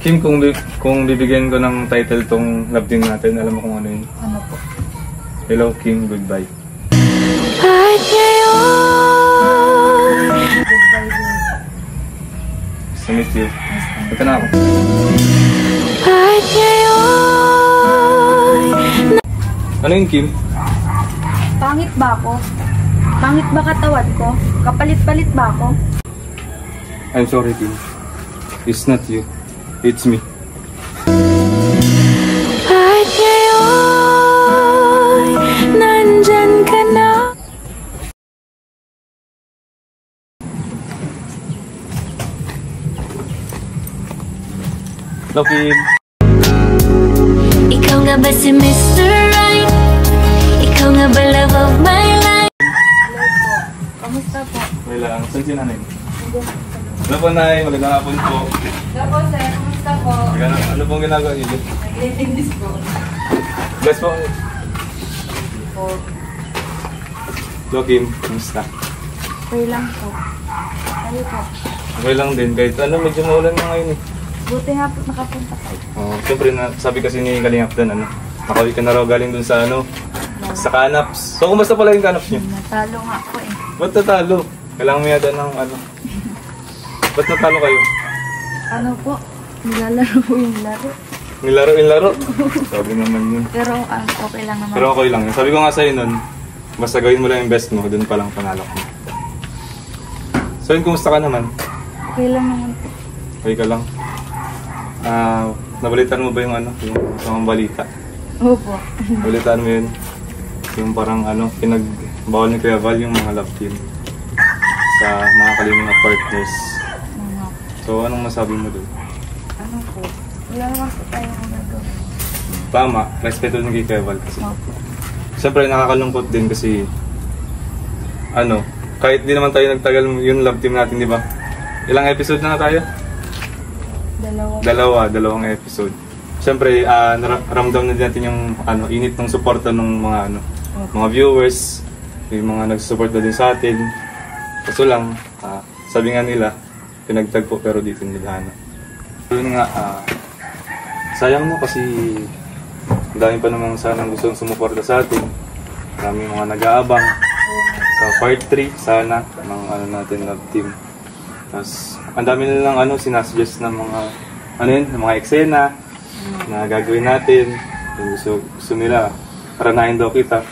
Kim, kung bibigyan ko ng title tong love team natin, alam mo kung ano yun? Ano po? Hello, Kim, goodbye. Goodbye din. Nice to meet you. Punta na ako. Ano yun, Kim? Pangit ba ako? Pangit ba katawan ko? Kapalit-palit ba ako? I'm sorry, Kim. It's not you. It's me. Kahit ngayon, nandyan ka na. Hello, Kim. Ikaw nga ba si Mr. Right? Ikaw nga ba love of my life? Hello po. Kamusta po? Okay lang. Saan si nanay? Hello po, Nay. Magandang hapon po. Hello po, sir. Kamusta po? Ano pong ginagawa niyo? Nag-greetings po. Bless po. Po. Hello, Kim. Kamusta? Okay lang po. Ano po? Okay lang din. Kahit ano, medyo maulan na ngayon eh. Buti nga po nakapunta kayo. Siyempre, sabi kasi ni Kalingap doon, nakawin ka na raw galing doon sa sa Canaps. So, kumusta pala yung Canaps niyo? Natalo nga po eh. Ba't natalo? Kailangan mo yata ng Ba't natalo kayo? Ano po? Nilalaro po yung laro. Nilaro? Sabi naman yun. Pero okay lang naman. Pero okay lang yun. Sabi ko nga sa'yo nun, basta gawin mo lang yung best mo, doon pa lang panalo ko. So yun, kumusta ka naman? Okay lang naman po. Okay ka lang? Nabalitaan mo ba yung yung balita? Opo. Balitaan mo yun? Yung parang pinagbawal ni Kuya Val yung mga love team sa mga Kalinga partners. So anong masabi mo doon? Ano po? Wala naman po tayo nagagawa. Tama, respeto din kay Kuya Val kasi. Opo. Siyempre nakakalumpot din kasi kahit di naman tayo nagtagal yung love team natin, di ba? Ilang episode na tayo? Dalawang episode. Siyempre, ramdam na natin yung init ng suporta ng mga viewers, yung mga nagsusuporta din sa atin. Kaso lang, sabi nga nila, pinagtagpo pero dito nila Yun nga, sayang no kasi ang dami pa namang sanang gustong sumuporta sa atin. Maraming mga nag-aabang sa part 3 sana ng natin love team. Tapos, ang dami nilang sinasuggest ng mga mga eksena na gagawin natin. Gusto nila, paranahin daw kita.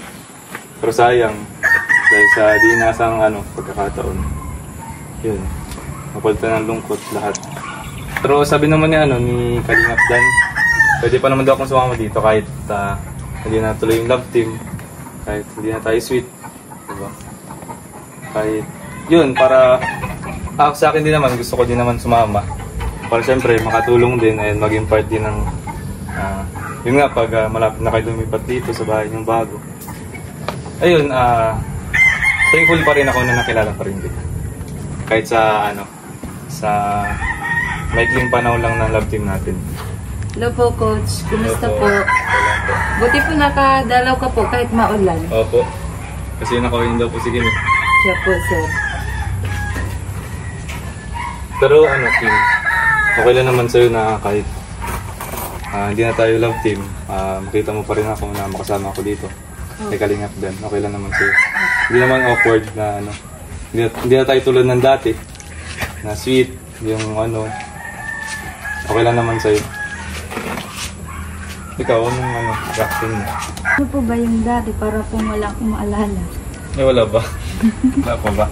Pero sayang, dahil sa di nasang pagkakataon. Yun, mapalitan ng lungkot lahat. Pero sabi naman ni Kalingap Dan, pwede pa naman daw akong sumama dito kahit hindi na tuloy yung love team, kahit hindi na tayo sweet, diba? Kahit yun, para sa akin din naman, gusto ko din naman sumama. Para siyempre makatulong din and maging part din ng yun nga pag malapit na kayo lumipat dito sa bahay niyong bago. Ayun, thankful pa rin ako na nakilala pa rin din. Kahit sa sa maikling panahon lang ng love team natin. Hello po, Coach. Kumusta Hello po? Buti po nakadalaw ka po kahit maulan. Opo. Kasi nakawin daw po si Kim. Siya po, sir. Pero Kim, okay lang naman sa'yo na kahit hindi na tayo love team, makita mo pa rin ako na makasama ako dito. Kay Kalingap din. Okay lang naman sa'yo. Hindi naman awkward na hindi na tayo tulad ng dati. Na sweet, yung okay lang naman sa'yo. Ikaw, anong reaction mo? Ano po ba yung dati para pong walang umaalala? Wala ba? Wala pa ba?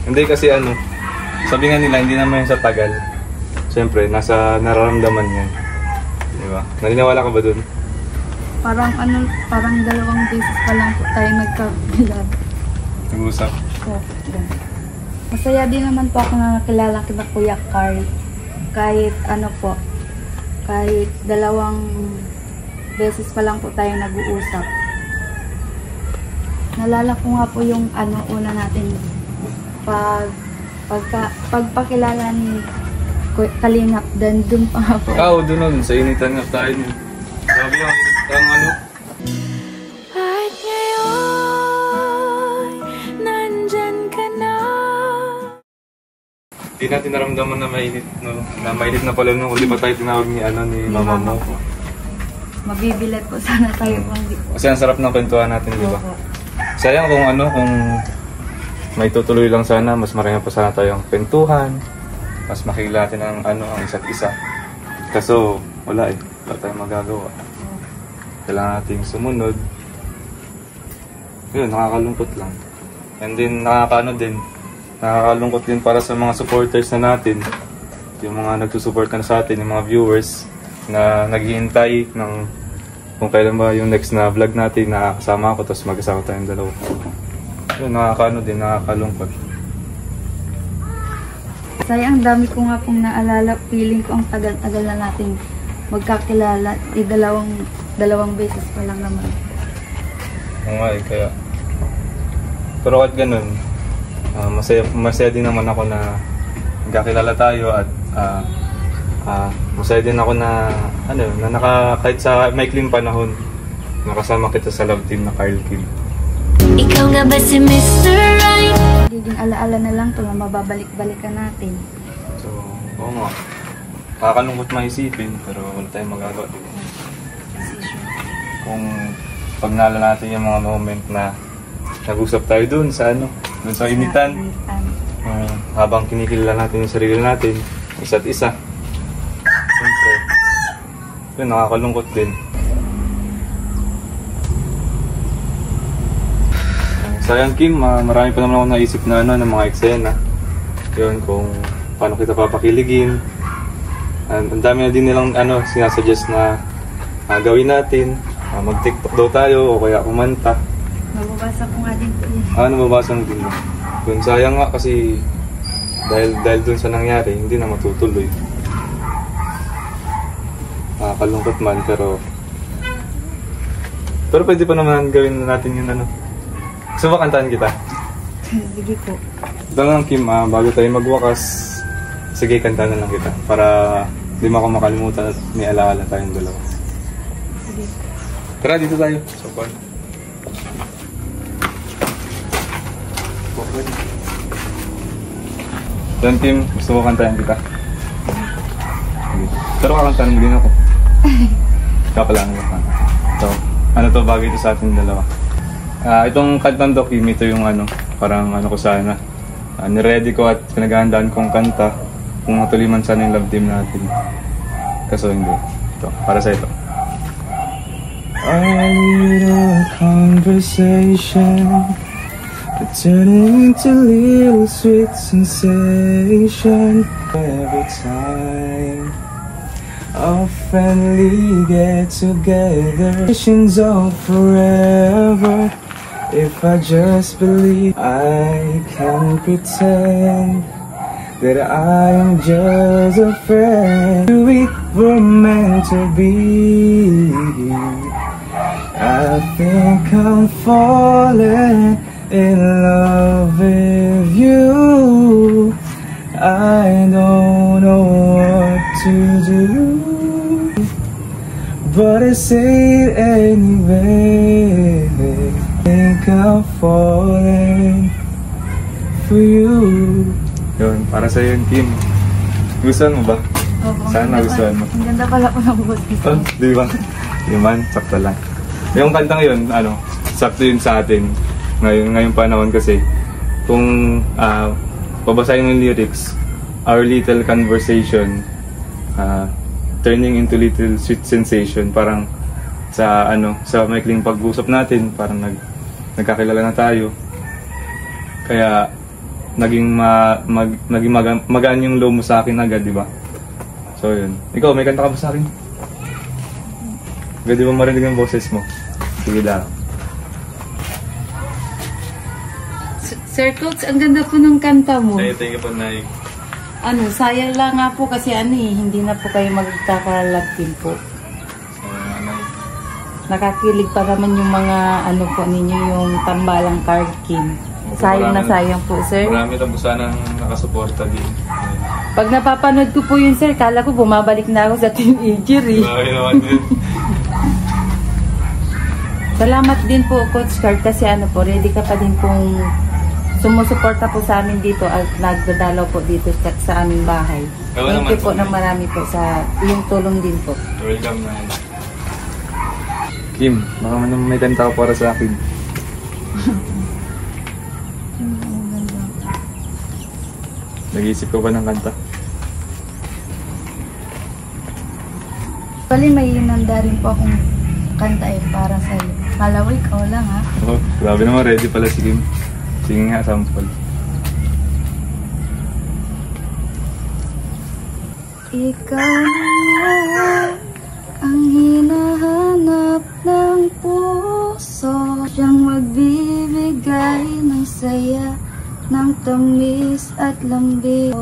Hindi kasi sabi nga nila, hindi naman yun sa tagal. Siyempre, nasa nararamdaman yan. Diba? Naniniwala ka ba dun? Parang dalawang beses pa lang po tayo nagkabilad. Nag-usap? So, masaya din naman po ako na nakilala kita Kuya Carl. Kahit kahit dalawang beses pa lang po tayo nag-uusap. Nalala ko nga po yung una natin pagpakilala ni Kalingap Dan, dun pa nga po. Dun sa initan nga tayo. Sabi yung At ngayon, nandyan ka na. Di natin naramdaman na mainit, no? Na mainit na pala nung hindi pa tayo tinawag ni, ni mama mo. Mabibilat po sana tayo kung di po. Kasi ang sarap ng kwentuhan natin, di ba? Opo. Sayang kung may tutuloy lang sana, mas marami pa sana tayong kwentuhan, mas makilala natin ang isa't isa. Kaso, wala eh. Wala tayong magagawa. Kailangan nating sumunod. Yun, nakakalungkot lang. And then, nakakalungkot din para sa mga supporters na natin. Yung mga nagsusupport na sa atin, yung mga viewers na naghihintay ng kung kailan ba yung next na vlog natin na kasama ako tapos mag-asama tayong dalawa. Yun, nakakalungkot. Sayang, dami ko nga pong naalala. Feeling ko ang tagal-tagal na natin magkakilala. Dalawang beses pa lang naman. Oo nga eh, kaya. Pero kahit ganun, masaya din naman ako na magkakilala tayo at masaya din ako na kahit sa maikling panahon nakasama kita sa love team na Carl Kim. Ikaw nga ba si Mr. Right? Magiging alaala na lang to na mababalik-balikan natin. So, oo nga. Nakakalungkot maisipin pero wala tayong magagawa. Kung pag naalala natin yung mga moment na nag-usap tayo dun sa initan. Habang kinikilala natin yung sarili natin, isa't isa. Siyempre, yun, nakakalungkot din. Sayang Kim, marami pa naman ako naisip na ng mga eksena. Yun, kung paano kita papakiligin. Ang dami na din nilang sinasuggest na gawin natin. Mag-TikTok daw tayo o kaya kumanta. Mababasa ko nga din po yun. Nababasa mo din mo. Yun, sayang nga kasi dahil dun sa nangyari, hindi na matutuloy. Nakakalungkot man, pero pwede pa naman gawin natin yun Gusto ba kantahan kita? Sige po. Ito lang Kim, bago tayo magwakas, sige kantahan na lang kita para di mo ako makalimutan at may alaala tayong dalawa. Sige. Tara, dito tayo. So far. Don Kim, gusto mo kantahan kita? Sige. Pero kakantahan mo din ako. Kapalaan mo ka. So, to, bagay ito sa ating dalawa. Itong kantang to, Kim, ito yung parang ko sana. Niready ko at pinaghahandaan kong kanta kung matuloy man sana yung love team natin. Kaso hindi. Ito, para sa ito. A little conversation turning into little sweet sensation every time our friendly get together. Visions of forever. If I just believe I can pretend that I am just a friend. We were meant to be. I think I'm falling in love with you. I don't know what to do, but I say it anyway. Think I'm falling for you. Yun, para sa yun, Kim. Gustuhan mo ba? Opo, sana gustuhan mo. Ang ganda pala po ng buhos dito. Di ba? Di man, sakto lang. Yung kantang yun, sakto yun sa atin. Ngayong panahon kasi, kung babasahin mo yung lyrics, our little conversation turning into little sweet sensation. Parang sa maikling pag-usap natin, parang nagkakilala na tayo. Kaya naging magaan yung loob mo sa akin agad, di ba? So yun. Ikaw, may kanta ka ba sa akin? Pwede ba marinig ang boses mo? Sige lang. Sir Coach, ang ganda po ng kanta mo. Thank you po, Nay. Sayang lang nga po kasi hindi na po kayo magkakalagtin po. Nay. Nakakilig pa naman yung mga po ninyo, yung tambalang card game. Sayang na sayang po, sir. Marami lang po sanang nakasuporta din. Pag napapanood ko po yun, sir, kala ko bumabalik na ako sa teenager eh. Marami naman din. Salamat din po, Coach Card, kasi ready ka pa din pong sumusuporta po sa amin dito at nagdadalaw po dito sa aming bahay. Thank you po na marami po sa iyong tulong din po. Welcome na. Kim, baka man may kanta ko para sa akin. Nag-iisip ko ba ng kanta? Bali, may inanda rin po akong kanta para sa'yo. Kala ko ikaw lang, ha? Oh, grabe naman, ready pala si Kim. Sige nga, sample. Ikaw na ang hinahanap ng puso, siyang magbibigay ng saya, ng tamis at lambing.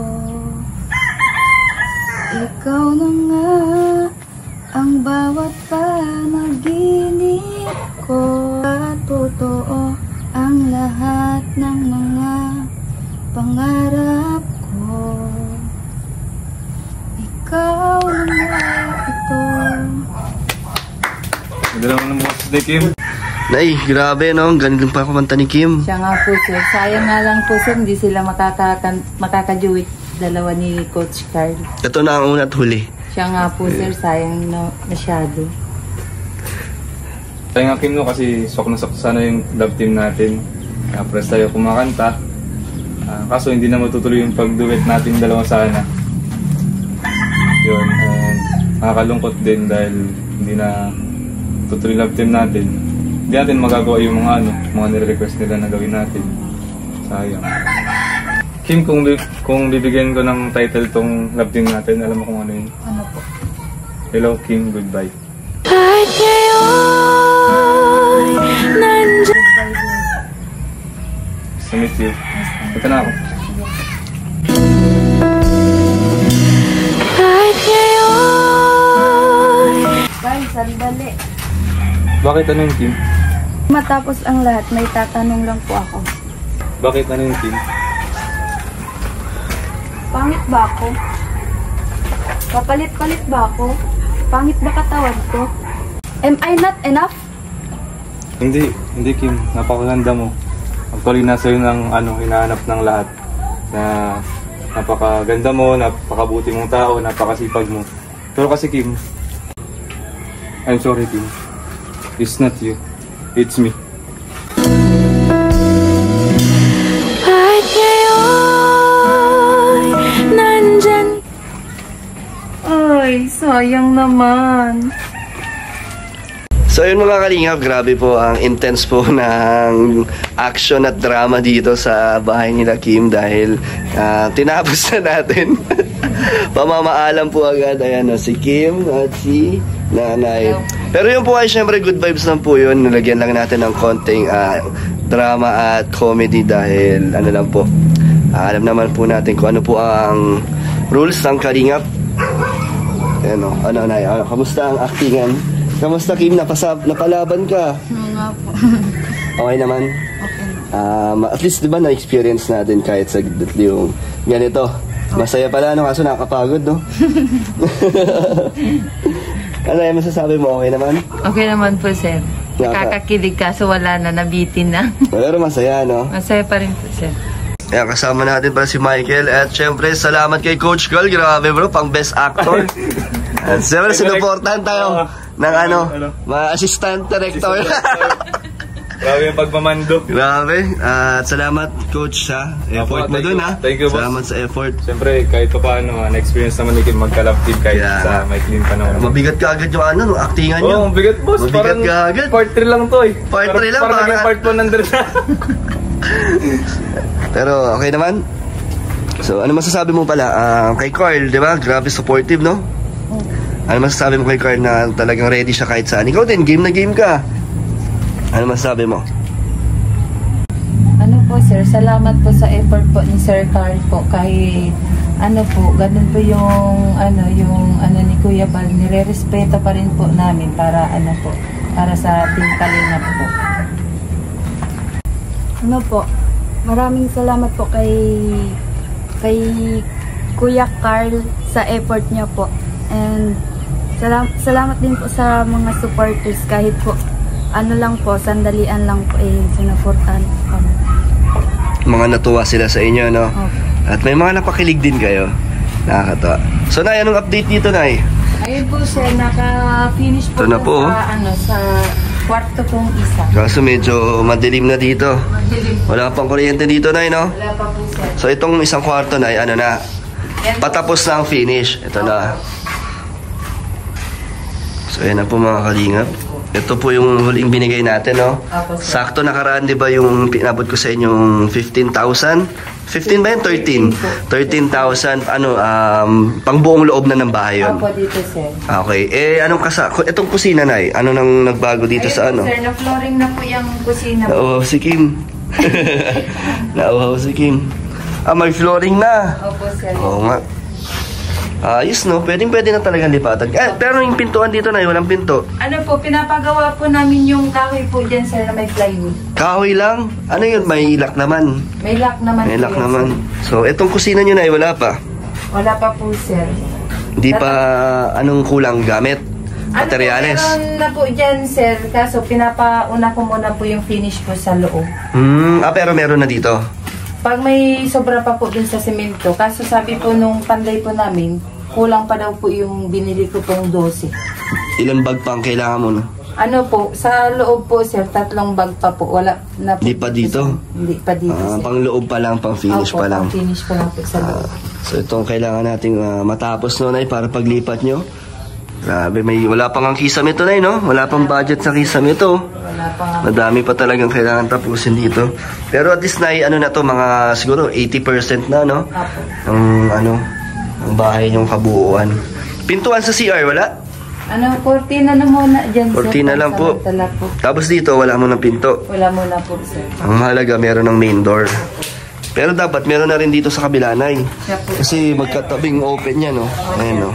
Ikaw na nga ang bawat panaginip ko, at totoo ang lahat ng mga pangarap ko. Ikaw na nga ito. Madala mo ng boses ni Kim. Nay, grabe no, ang ganda pa kumanta ni Kim. Siya nga po sir, sayang nga lang po sir, hindi sila makakajuwit dalawa ni Coach Carl. Ito na ang una at huli. Siya nga po sir, sayang na masyado. Tayo nga Kim no, kasi sok na sok sana yung love team natin. Kaya press tayo kumakanta. Kaso hindi na matutuloy yung pag-duet natin dalawa sana. Yun, and nakakalungkot din dahil hindi na tutuloy love team natin. Hindi natin magagawa yung mga nire-request nila na gawin natin. Sayang. Kim, kung bibigyan ko ng title tong love team natin, alam mo kung ano yun? Ano po? Hello Kim, goodbye. Nice to meet you. Ito na ako. Bye, sandali. Bakit ano yung Kim? Matapos ang lahat, may tatanong lang po ako. Bakit ano yung Kim? Pangit ba ako? Kapalit-palit ba ako? Pangit ba katawan ko? Am I not enough? Hindi Kim, napakaganda mo. Actually, nasa yun ang hinahanap ng lahat. Na napakaganda mo, napakabuti mong tao, napakasipag mo. Pero kasi Kim, I'm sorry Kim, it's not you, it's me. Ay, sayang naman. So yun mga kalingap, grabe po ang intense po ng action at drama dito sa bahay nila Kim dahil tinapos na natin. Pamamaalam po agad, ayan si Kim at si Nanay. Pero yun po ay syempre good vibes lang po yun. Nilagyan lang natin ng konting drama at comedy dahil ano lang po, alam naman po natin kung ano po ang rules ng kalingap. Ayan o, Nay, kamusta ang actingan? Kamusta Kim? Napalaban ka? Oo nga po. Okay naman? Okay. At least diba na-experience natin kahit sa yung ganito. Masaya pala kaso nakakapagod no? Ano yung masasabi mo? Okay naman? Okay naman po sir. Kakakilig kaso wala na, nabitin na. Pero masaya no? Masaya pa rin po sir. Ayan, kasama natin pala si Michael at syempre salamat kay Coach Carl. Grabe bro, pang best actor. At syempre sinuportahan tayo ng mga assistant director. Grabe yung pagmamando. Grabe. At salamat Coach sa effort mo dun ha. Thank you boss. Salamat sa effort. Siyempre kahit pa paano, na-experience naman ni Kim mag-collab team kahit sa maikling panahon. Mabigat ka agad yung actingan nyo. Oo, mabigat boss. Mabigat ka agad. Part 3 lang to eh. Part 3 lang. Parang naging part 1 nandun na. Pero okay naman. So ano masasabi mo pala kay Carl, di ba? Grabe supportive no? Ano masasabi mo kay Carl na talagang ready siya kahit saan? Ikaw din, game na game ka. Ano masasabi mo? Ano po sir, salamat po sa effort po ni Sir Carl po. Kahit ganun po yung ni Kuya Bal, nire-respeto pa rin po namin para para sa Team Kalingap po. Maraming salamat po kay Kuya Carl sa effort niya po. And salamat din po sa mga supporters kahit po sandalian lang po sinuportahan po kami. mga natuwa sila sa inyo, no? Okay. At may mga napakilig din kayo. Nakakatawa. So, Nay, anong update dito, Nay? Ayun po sir, naka-finish po Ito na po. sa kwarto pong isa. Kaso medyo madilim na dito. Madilim. Wala pang kuryente dito, Nay, no? Wala pa po sir. So, itong isang kwarto, Nay, ano na? Yan po. Patapos na ang finish. Ito na. So, ayan na po mga kalingap. Ito po yung huling binigay natin, no? Opo, sir. Sakto nakaraan, di ba, yung pinabot ko sa inyong 15,000? 15 ba yun? 13? 13,000, pang buong loob na ng bahay yun. Opo dito sir. Okay. Anong itong kusina, Nay? Ano nang nagbago dito Ayun sa po, ano? sir, na-flooring na po yung kusina po. Nauhaw si Kim. Nauhaw si Kim. May flooring na. Opo sir. Oo nga. Ayos, no? Pwede na talagang lipatan. Pero yung pintuan dito, Nay, walang pinto. Ano po, pinapagawa po namin yung kahoy po dyan sir na may plywood. Kahoy lang? Ano yun? May lock naman. May lock naman May po lock yan, naman. sir. So, itong kusina nyo, Nay, wala pa. Wala pa po sir. Hindi pa anong kulang gamit? Materyales? Ano po, meron na po dyan sir. Kaso pinapauna ko muna po yung finish po sa loob. Pero meron na dito. Pag may sobra pa po dun sa semento, kaso sabi po nung panday po namin, kulang pa daw po yung binili ko pong 12. Ilan bag pa ang kailangan mo, no? Ano po, sa loob po sir, 3 bag pa po. Wala na po. Hindi pa dito? Hindi pa dito sir. Pang loob pa lang, pang finish Opo, pa lang. pang finish pa lang po sa loob. So itong kailangan nating matapos, no, Nay, para paglipat nyo. Grabe, wala pang ang kisame ito, Nay, no? Wala pang budget sa kisame ito. Wala pa nga. Madami pa talagang kailangan tapusin dito. Pero at least, Nay, ano na to, mga siguro 80% na, no? Opo. Ang bahay yung kabuuan. Pintuan sa CR, wala? Ano, cortina na muna dyan sir. Cortina lang po. Samantala po. Tapos dito, wala mo ng pinto. Wala muna po sir. Ang mahalaga, meron ng main door. Pero dapat meron na rin dito sa kabila, Nay. Siya po. Kasi magkatabing open yan, no? Ayan, no?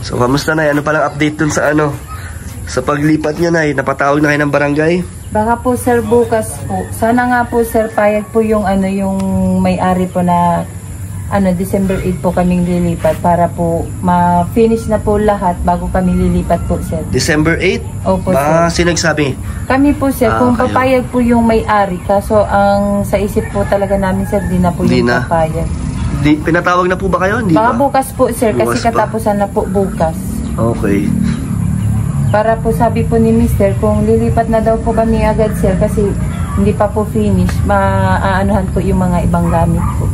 So, kamusta, Nay? Ano palang update dun sa ano? Sa paglipat niya, Nay? Napatawag na kayo ng barangay? Baka po sir bukas po. Sana nga po sir payag po yung yung may-ari po na December 8 po kaming lilipat para po ma-finish na po lahat bago kami lilipat po sir. December 8? Opo sir. Sinagsabi? Kami po sir, kung kayo. papayag po yung may-ari, kaso ang sa isip po talaga namin sir, di na po Di yung na. papayag. Pinatawag na po ba kayo? Hindi Baka ba? bukas po sir, Bukas kasi pa. katapusan na po bukas. Okay. Para po sabi po ni Mister, kung lilipat na daw po kami agad sir, kasi hindi pa po finish, maaanuhan po yung mga ibang gamit po.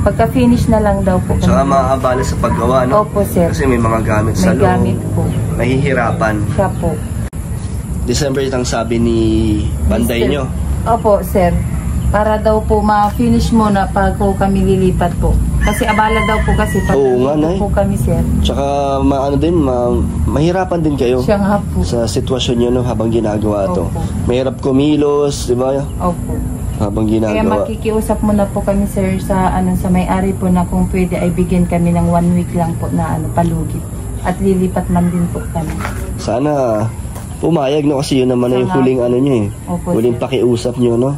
Pagka-finish na lang daw po. Tsaka maaabala sa paggawa, no? Opo sir. Kasi may mga gamit sa May loob. gamit po. Mahihirapan. Siya po. December itang sabi ni Banday Mister. nyo. Opo sir. Para daw po ma-finish muna pag po kami lilipat po. Kasi abala daw po kasi pag Oo nga, Nay. po kami sir. Tsaka mahirapan din kayo Siya nga po. sa sitwasyon nyo, no, habang ginagawa to. Opo. Mahirap kumilos, di ba? Opo. Habang Kaya ginagawa. makikiusap muna po kami sir sa sa may-ari po na kung pwede ay bigyan kami ng 1 week lang po na palugit. At lilipat man din po kami. Sana pumayag, no? Kasi yun naman na yung Sana huling po. ano nyo, eh. Opo, Huling sir. pakiusap nyo, no?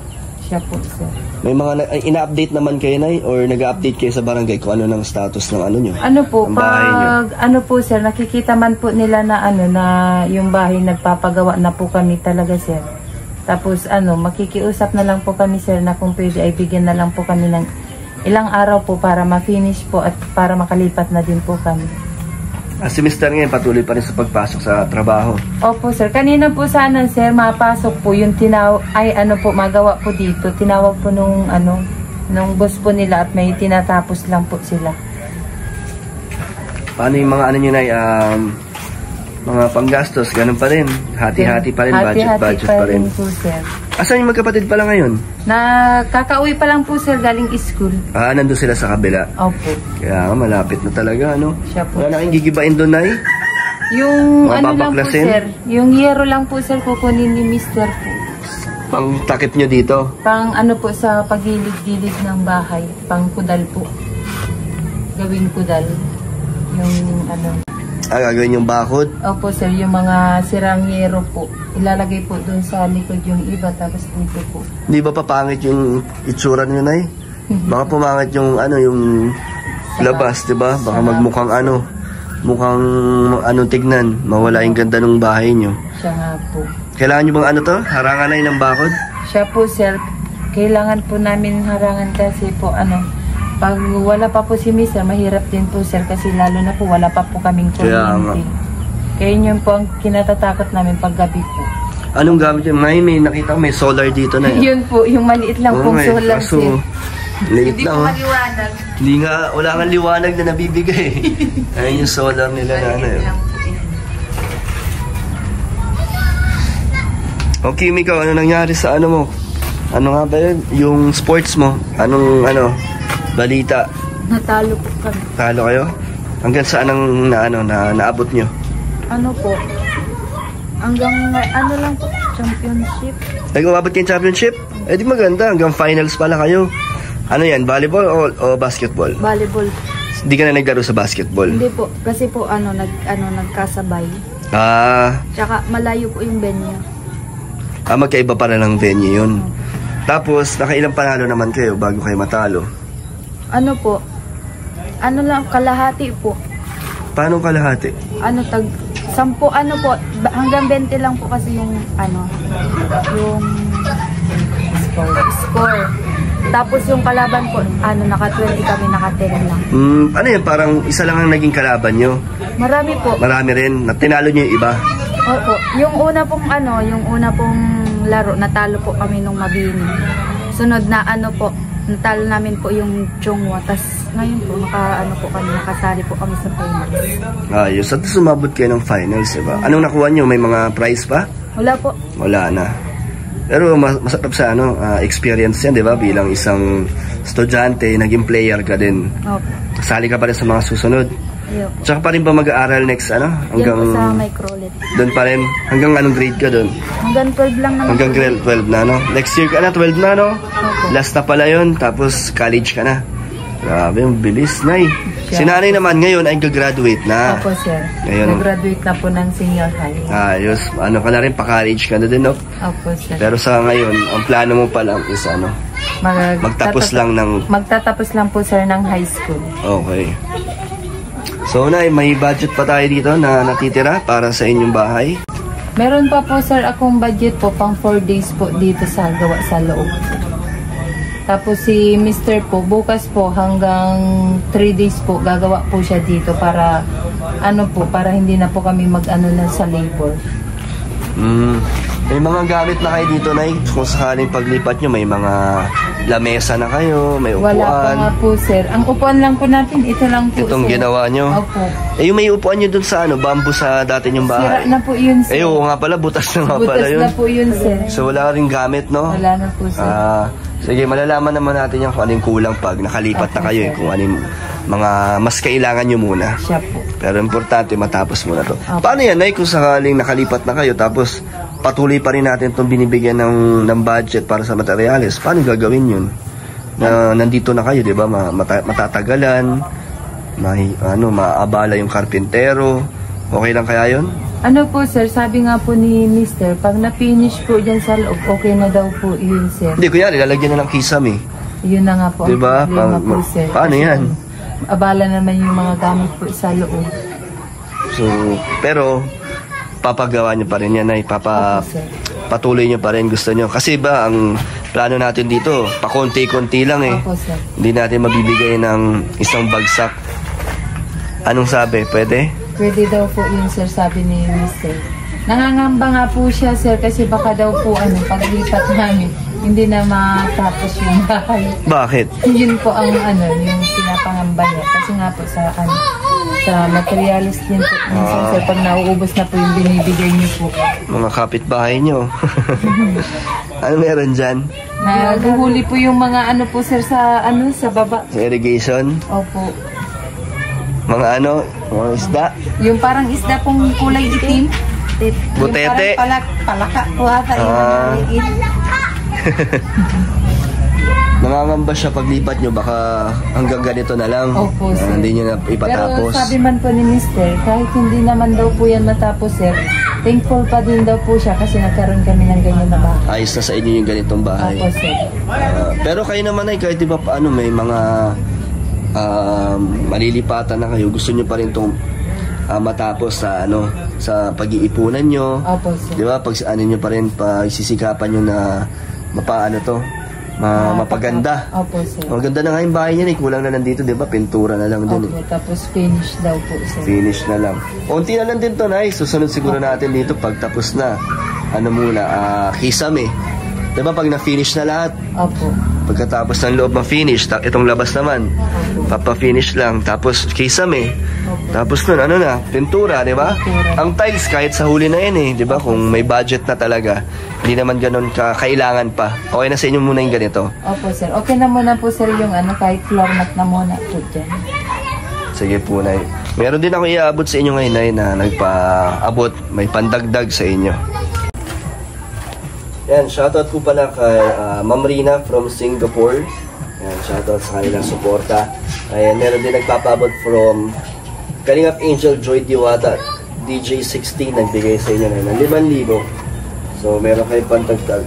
Siya po sir. May mga ina-update naman kayo, Nay? Or nag-update kayo sa barangay kung ano ng status ng ano nyo? Ano po, Ang bahay nyo? pag po sir, nakikita man po nila na na yung bahay nagpapagawa na po kami talaga sir. Tapos makikiusap na lang po kami sir na kung pwede ay bigyan na lang po kami ng ilang araw po para ma-finish po at para makalipat na din po kami. Si Mr. ngayon patuloy pa rin sa pagpasok sa trabaho. Opo sir, kanina po sana sir mapasok po yung magawa po dito. Tinawag po nung boss po nila at may tinatapos lang po sila. Paano yung mga ano nyo, Nay? Mga panggastos, ganun pa rin. Hati-hati pa rin, budget pa rin. po sir. Asan yung magkapatid pala ngayon? Kakauwi pa lang po sir galing school. Nandun sila sa kabila. Opo. Kaya malapit na talaga, ano? Siya po. Wala na kayong gigibain doon, Nay? Yung Mga lang po babaklasin? sir, yung yero lang po sir kukunin ni Mister po. Pang takip nyo dito. Pang po sa pagilid-gilid ng bahay, pang kudal po. Gawing kudal. Yung Gagawin yung bakod. Opo sir, yung mga sirang yero po. Ilalagay po doon sa likod yung iba tapos dito po. Hindi ba papangit yung itsura nyo, Nay? Baka pumangit yung yung labas, di ba? Baka magmukhang mukhang tignan. Mawala yung ganda ng bahay nyo. Siya nga po. Kailangan nyo bang ano to? Harangan na ng bakod? Siya po, sir. Kailangan po namin harangan kasi po pag wala pa po si Mister, mahirap din po, sir, kasi lalo na po wala pa po kaming kuryente. Kaya yun po ang kinatatakot namin pag gabi po. Anong gamit yun? May nakita ko may solar dito na yun. Yun po, yung maliit lang pong solar, sir. Late Hindi lang, po maliwanag. Hindi nga, wala nga liwanag na nabibigay. Ayun yung solar nila na ano. Okay, Miko, ano nangyari sa ano mo? Ano nga ba yun? Yung sports mo? Anong balita? Natalo po kami. Talo kayo? Hanggang saan ang naabot nyo? Ano po? Hanggang ano lang po, championship. Ay, umabot kayo championship? Eh di maganda, hanggang finals pala kayo. Ano yan, volleyball o basketball? Volleyball. Hindi ka na naglaro sa basketball? Hindi po, kasi po nagkasabay. Tsaka malayo po yung venue. Magkaiba para ng venue yun. Tapos, nakailang panalo naman kayo bago kayo matalo? Ano po? Ano lang, kalahati po. Paano kalahati? 10, po, hanggang 20 lang po kasi yung yung score. Tapos yung kalaban po, naka-20 kami, naka-10 lang. Ano yan, parang isa lang ang naging kalaban nyo? Marami po. Marami rin, tinalo nyo yung iba? Opo, yung una pong laro, natalo po kami nung Mabini. Sunod na natalo namin po yung Chongwa. Tas ngayon po, nakasali po kami sa finals. Ayos, at sumabot kayo ng finals, diba? Anong nakuha nyo? May mga prize pa? Wala po. Wala na. Pero masarap sa experience yan, diba? Bilang isang estudyante, naging player ka din. Opo. Kasali ka pa rin sa mga susunod. Ayun. Tsaka pa rin ba mag-aaral next, hanggang... Yan po sa Microlet. Doon pa rin? Hanggang anong grade ka doon? Hanggang 12 lang naman. Hanggang grade 12 na, Next year ka na, 12 na, Opo. Last na pala yun, tapos college ka na. Grabe, ang bilis, Nay. Si nanay naman ngayon ay gagraduate na. Opo, sir. Ngayon, Nag-graduate na po ng senior high. ayos. Ano ka na rin, pa-college ka na din, no? Opo, sir. Pero sa ngayon, ang plano mo pa lang is magtapos lang ng... Magtatapos lang po, sir, ng high school. Okay. So, Nay, may budget pa tayo dito na natitira para sa inyong bahay? Meron pa po, sir, akong budget po pang 4 days po dito sa gawa sa loob. Tapos si Mr. po, bukas po hanggang 3 days po gagawa po siya dito para para hindi na po kami na sa labor. May mga gamit na kayo dito, Nay? Kung sakaling paglipat nyo, may mga lamesa na kayo, may upuan. Wala pa nga po, sir. Ang upuan lang po natin, ito lang po, itong sir. Ginawa nyo? Opo. Yung may upuan nyo dun sa bamboo sa dati nyong bahay? Sira na po yun, sir. Oo nga pala, butas na nga pala yun. Butas na po yun, sir. So wala rin gamit, no? Wala na po, sir. Sige, malalaman naman natin kung anong kulang pag nakalipat na kayo. Kung anong mga mas kailangan nyo muna. Siya po. Pero importante, matapos muna to. Paano yan, Nay, kung sakaling nakalipat na kayo tapos patuloy pa rin natin itong binibigyan ng budget para sa materyales? Paano gagawin yun? Na nandito na kayo, di ba? Matatagalan, maabala yung karpintero. Okay lang kaya yun? Ano po, sir, sabi nga po ni Mister, pag na-finish po dyan sa loob, okay na daw po yun, sir. Hindi, kunyari, lalagyan na ng kisame. Yun na nga po ang diba? problema po, sir. Paano yan? Abala naman yung mga gamit po sa loob. So, pero, papagawa nyo pa rin yan, Nay. Patuloy nyo pa rin, gusto nyo. Kasi ba, ang plano natin dito, pakonti-konti lang eh. Opo, sir. Hindi natin mabibigay ng isang bagsak. Anong sabi? Pwede? Pwede daw po yun, sir, sabi ni Mister. Nangangamba nga po siya, sir, kasi baka daw po, paglipat namin, hindi na matapos yung bahay. Bakit? Yun po ang, yung pinapangamba niya. Kasi nga po sa materialis din po. Minsan, sir, pag nauubos na po yung binibigay niyo po. Mga kapitbahay nyo. Ano meron dyan? Naguhuli po yung mga po, sir, sa baba. Sa irrigation? Opo. Mga mga isda? Yung parang isda pong kulay itim. Butete? Yung parang palaka po ata. Yung Nangangamba siya paglipat nyo, baka hanggang ganito na lang. Opo, sir. Hindi nyo na ipatapos. Pero sabi man po ni Mister, kahit hindi naman daw po yan matapos, sir, thankful pa din daw po siya kasi nagkaroon kami ng ganyan na bahay. Ayos na sa inyo yung ganitong bahay. Opo, sir. Pero kayo naman ay kahit di ba may mga malilipatan na kayo, gusto nyo pa rin itong matapos sa sa pag-iipunan nyo. Opo, sir. Di ba? Pag ano nyo pa rin, pagsisikapan nyo na mapaganda. Opo, sir. Maganda na nga yung bahay niya, kulang na lang dito, di ba? Pintura na lang din. Opo, tapos finish daw po, sir. Finish na lang. Unti na lang din to, Nay. Susunod siguro natin dito pag tapos na. Kisame. Di ba pag na-finish na lahat? Opo. Pagkatapos ng loob ma-finish, itong labas naman, papa-finish lang. Tapos kisame. Tapos nun, pintura, di ba? Ang tiles, kahit sa huli na yan di ba? Kung may budget na talaga, hindi naman ganun kailangan pa. Okay na sa inyo muna yung ganito? Opo, sir. Okay na muna po, sir, yung kahit floor mat na muna po dyan. Sige po, Nay. Meron din ako iaabot sa inyo ngayon, Nay, na nagpa-abot, may pandagdag sa inyo. Yan, shoutout po pala kay Ma'am Rina from Singapore. Yan, shoutout sa kanilang suporta. Ayan, meron din nagpapabot from Kalingap Angel Joy Diwata, DJ16, nagbigay sa inyo na ng 5,000. So, meron kayo pantagtag.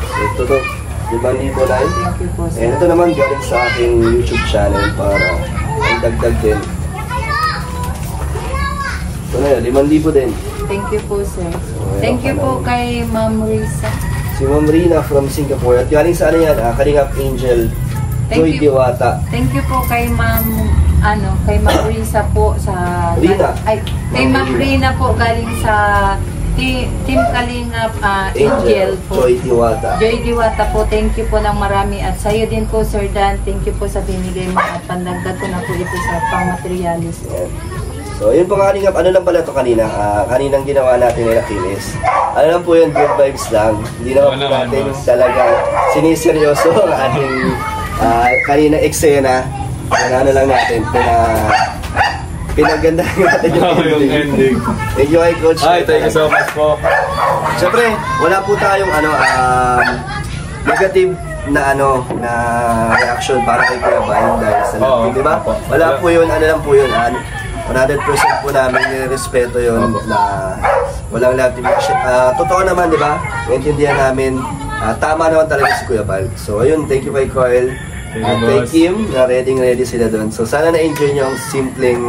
So, ito 5,000 na yun. Thank you po, sir. And ito naman galing sa aking YouTube channel para ang dagdag din. Ito na yun, 5,000 din. Thank you po, sir. Thank you po kay Ma'am Risa. Si Ma'am Rina from Singapore. At galing sa Kalingap Angel Joy Diwata. Thank you po kay Ma'am Risa po sa... Rina. Kay Ma'am Rina po galing sa Team Kalingap Angel po. Joy Diwata. Joy Diwata po, thank you po ng marami. At sa iyo din po, Sir Dan, thank you po sa binigay mo at pandagdag ko na po ito sa pang-materialis. So, yun po Kalingap, lang pala ito kanina. Kaninang ginawa natin nila Kilis. Lang po yun, good vibes lang. Hindi naman po natin talaga siniseryoso ang ating kaninang eksena. Lang natin, pinaganda natin yung ending. Thank you kay Coach. Hi, thank you so much po. Siyempre, wala po tayong negative na reaction para kay Kuya Bay dahil sa lahat, di ba? Wala po yun, lang po yun. 100% po namin nirespeto yun na walang negative reaction. Totoo naman, di ba? Naintindihan namin, tama naman talaga si Kuya Bal. So, ayun, thank you kay Coil. At kay Kim, na ready sila doon. So, sana na-enjoy nyo ang simpleng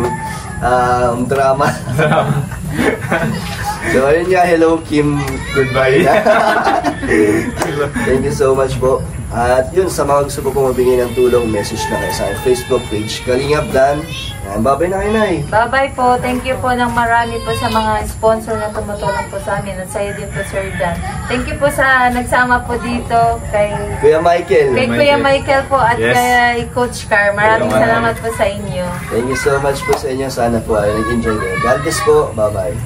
drama. So, ayun nga, hello Kim. Goodbye. Thank you so much po. At yun, sa mga gusto po mabigay ng tulong, message na kayo sa Facebook page, Kalingap Dan. Bye-bye na kayo, Nay. Bye-bye po. Thank you po ng marami po sa mga sponsor na tumutulong po sa amin. At sa iyo din po, Sir Dan. Thank you po sa nagsama po dito kay Kuya Michael. Kay Kuya Michael po at kay Coach Car. Maraming salamat po sa inyo. Thank you so much po sa inyo. Sana po ay nag-enjoy kayo. God bless po. Bye-bye.